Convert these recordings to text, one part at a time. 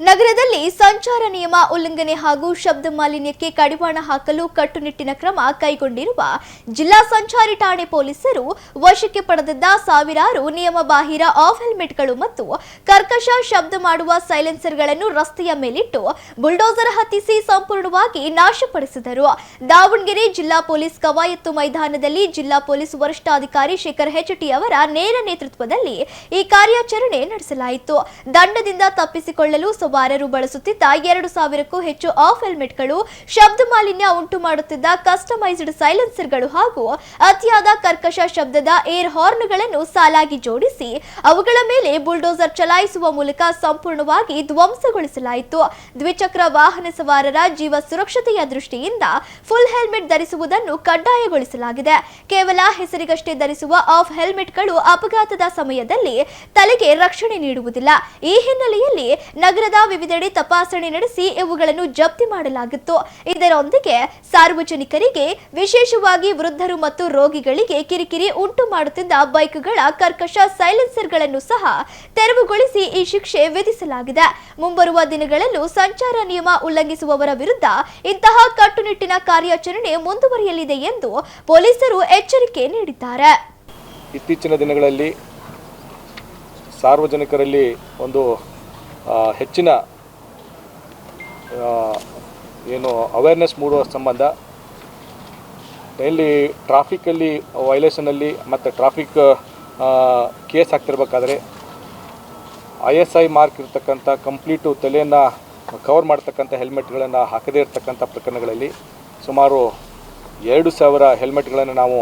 ನಗರದಲ್ಲಿ ಸಂಚಾರ ನಿಯಮ ಉಲ್ಲಂಘನೆ ಹಾಗೂ ಶಬ್ದ ಮಾಲಿನ್ಯಕ್ಕೆ ಕಡಿವಾಣ ಹಾಕಲು ಕಟ್ಟುನಿಟ್ಟಿನ ಕ್ರಮ ಕೈಗೊಂಡಿರುವ ಜಿಲ್ಲಾ ಸಂಚಾರಿ ಠಾಣೆ ಪೊಲೀಸರು ವಶಕ್ಕೆ ಪಡೆದಿದ್ದ ಸಾವಿರಾರು ನಿಯಮ ಬಾಹಿರ ಆಫ್ ಹೆಲ್ಮೆಟ್ಗಳು ಮತ್ತು ಕರ್ಕಶ ಶಬ್ದ ಮಾಡುವ ಸೈಲೆನ್ಸರ್ಗಳನ್ನು ರಸ್ತೆಯ ಮೇಲಿಟ್ಟು ಬುಲ್ಡೋಸರ್ ಹತ್ತಿಸಿ ಸಂಪೂರ್ಣವಾಗಿ ನಾಶಪಡಿಸಿದರು. ದಾವಣಗೆರೆ ಜಿಲ್ಲಾ ಪೊಲೀಸ್ ಕವಾಯತ್ತು ಮೈದಾನದಲ್ಲಿ ಜಿಲ್ಲಾ ಪೊಲೀಸ್ ವರಿಷ್ಠಾಧಿಕಾರಿ ಶೇಖರ್ ಹೆಚ್ಟಿ ಅವರ ನೇರ ನೇತೃತ್ವದಲ್ಲಿ ಈ ಕಾರ್ಯಾಚರಣೆ ನಡೆಸಲಾಯಿತು. ದಂಡದಿಂದ ತಪ್ಪಿಸಿಕೊಳ್ಳಲು ಸವಾರರು ಬಳಸುತ್ತಿದ್ದ 2,000ಕ್ಕೂ ಹೆಚ್ಚು ಆಫ್ ಹೆಲ್ಮೆಟ್ಗಳು, ಶಬ್ದ ಮಾಲಿನ್ಯ ಉಂಟು ಮಾಡುತ್ತಿದ್ದ ಕಸ್ಟಮೈಸ್ಡ್ ಸೈಲೆನ್ಸರ್ಗಳು ಹಾಗೂ ಅತಿಯಾದ ಕರ್ಕಶ ಶಬ್ದದ ಏರ್ ಹಾರ್ನ್ಗಳನ್ನು ಸಾಲಾಗಿ ಜೋಡಿಸಿ ಅವುಗಳ ಮೇಲೆ ಬುಲ್ಡೋಸರ್ ಚಲಾಯಿಸುವ ಮೂಲಕ ಸಂಪೂರ್ಣವಾಗಿ ಧ್ವಂಸಗೊಳಿಸಲಾಯಿತು. ದ್ವಿಚಕ್ರ ವಾಹನ ಸವಾರರ ಜೀವ ಸುರಕ್ಷತೆಯ ದೃಷ್ಟಿಯಿಂದ ಫುಲ್ ಹೆಲ್ಮೆಟ್ ಧರಿಸುವುದನ್ನು ಕಡ್ಡಾಯಗೊಳಿಸಲಾಗಿದೆ. ಕೇವಲ ಹೆಸರಿಗಷ್ಟೇ ಧರಿಸುವ ಆಫ್ ಹೆಲ್ಮೆಟ್ಗಳು ಅಪಘಾತದ ಸಮಯದಲ್ಲಿ ತಲೆಗೆ ರಕ್ಷಣೆ ನೀಡುವುದಿಲ್ಲ. ಈ ಹಿನ್ನೆಲೆಯಲ್ಲಿ ನಗರದ ವಿವಿಧೆಡೆ ತಪಾಸಣೆ ನಡೆಸಿ ಇವುಗಳನ್ನು ಜಪ್ತಿ ಮಾಡಲಾಗಿತ್ತು. ಇದರೊಂದಿಗೆ ಸಾರ್ವಜನಿಕರಿಗೆ, ವಿಶೇಷವಾಗಿ ವೃದ್ಧರು ಮತ್ತು ರೋಗಿಗಳಿಗೆ ಕಿರಿಕಿರಿ ಉಂಟು ಮಾಡುತ್ತಿದ್ದ ಬೈಕ್ಗಳ ಕರ್ಕಶ ಸೈಲೆನ್ಸರ್ಗಳನ್ನು ಸಹ ತೆರವುಗೊಳಿಸಿ ಈ ಶಿಕ್ಷೆ ವಿಧಿಸಲಾಗಿದೆ. ಮುಂಬರುವ ದಿನಗಳಲ್ಲೂ ಸಂಚಾರ ನಿಯಮ ಉಲ್ಲಂಘಿಸುವವರ ವಿರುದ್ಧ ಇಂತಹ ಕಟ್ಟುನಿಟ್ಟಿನ ಕಾರ್ಯಾಚರಣೆ ಮುಂದುವರಿಯಲಿದೆ ಎಂದು ಪೊಲೀಸರು ಎಚ್ಚರಿಕೆ ನೀಡಿದ್ದಾರೆ. ಇತ್ತೀಚಿನ ದಿನಗಳಲ್ಲಿ ಸಾರ್ವಜನಿಕರಲ್ಲಿ ಒಂದು ಹೆಚ್ಚಿನ ಅವೇರ್ನೆಸ್ ಮೂಡುವ ಸಂಬಂಧ ಡೈಲಿ ಟ್ರಾಫಿಕಲ್ಲಿ ವೈಲೇಷನಲ್ಲಿ ಮತ್ತು ಟ್ರಾಫಿಕ್ ಕೇಸ್ ಆಗ್ತಿರ್ಬೇಕಾದ್ರೆ ISI ಮಾರ್ಕ್ ಇರ್ತಕ್ಕಂಥ ಕಂಪ್ಲೀಟು ತಲೆಯನ್ನು ಕವರ್ ಮಾಡ್ತಕ್ಕಂಥ ಹೆಲ್ಮೆಟ್ಗಳನ್ನು ಹಾಕದೇ ಇರತಕ್ಕಂಥ ಪ್ರಕರಣಗಳಲ್ಲಿ ಸುಮಾರು 2,000 ಹೆಲ್ಮೆಟ್ಗಳನ್ನು ನಾವು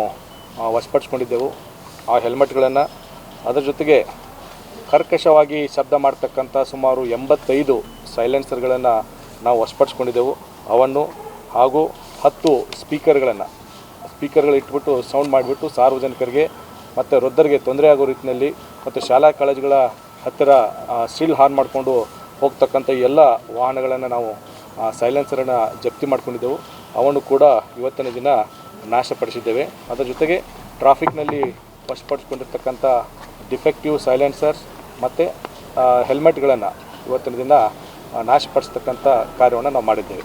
ವಶಪಡಿಸ್ಕೊಂಡಿದ್ದೆವು. ಆ ಹೆಲ್ಮೆಟ್ಗಳನ್ನು ಅದರ ಜೊತೆಗೆ ಕರ್ಕಶವಾಗಿ ಶಬ್ದ ಮಾಡ್ತಕ್ಕಂಥ ಸುಮಾರು 85 ಸೈಲೆನ್ಸರ್ಗಳನ್ನು ನಾವು ವಶಪಡಿಸ್ಕೊಂಡಿದ್ದೆವು. ಅವನ್ನು ಹಾಗೂ 10 ಸ್ಪೀಕರ್ಗಳು ಇಟ್ಬಿಟ್ಟು ಸೌಂಡ್ ಮಾಡಿಬಿಟ್ಟು ಸಾರ್ವಜನಿಕರಿಗೆ ಮತ್ತು ವೃದ್ಧರಿಗೆ ತೊಂದರೆ ಆಗೋ ರೀತಿಯಲ್ಲಿ ಮತ್ತು ಶಾಲಾ ಕಾಲೇಜುಗಳ ಹತ್ತಿರ ಸ್ಟಿಲ್ ಹಾರ್ನ್ ಮಾಡಿಕೊಂಡು ಹೋಗ್ತಕ್ಕಂಥ ಎಲ್ಲ ವಾಹನಗಳನ್ನು ನಾವು ಸೈಲೆನ್ಸರನ್ನು ಜಪ್ತಿ ಮಾಡ್ಕೊಂಡಿದ್ದೆವು. ಅವನ್ನು ಕೂಡ ಇವತ್ತಿನ ದಿನ ನಾಶಪಡಿಸಿದ್ದೇವೆ. ಅದರ ಜೊತೆಗೆ ಟ್ರಾಫಿಕ್ನಲ್ಲಿ ವಶಪಡಿಸ್ಕೊಂಡಿರ್ತಕ್ಕಂಥ ಡಿಫೆಕ್ಟಿವ್ ಸೈಲೆನ್ಸರ್ಸ್ ಮತ್ತು ಹೆಲ್ಮೆಟ್ಗಳನ್ನು ಇವತ್ತಿನ ದಿನ ನಾಶಪಡಿಸ್ತಕ್ಕಂಥ ಕಾರ್ಯವನ್ನು ನಾವು ಮಾಡಿದ್ದೇವೆ.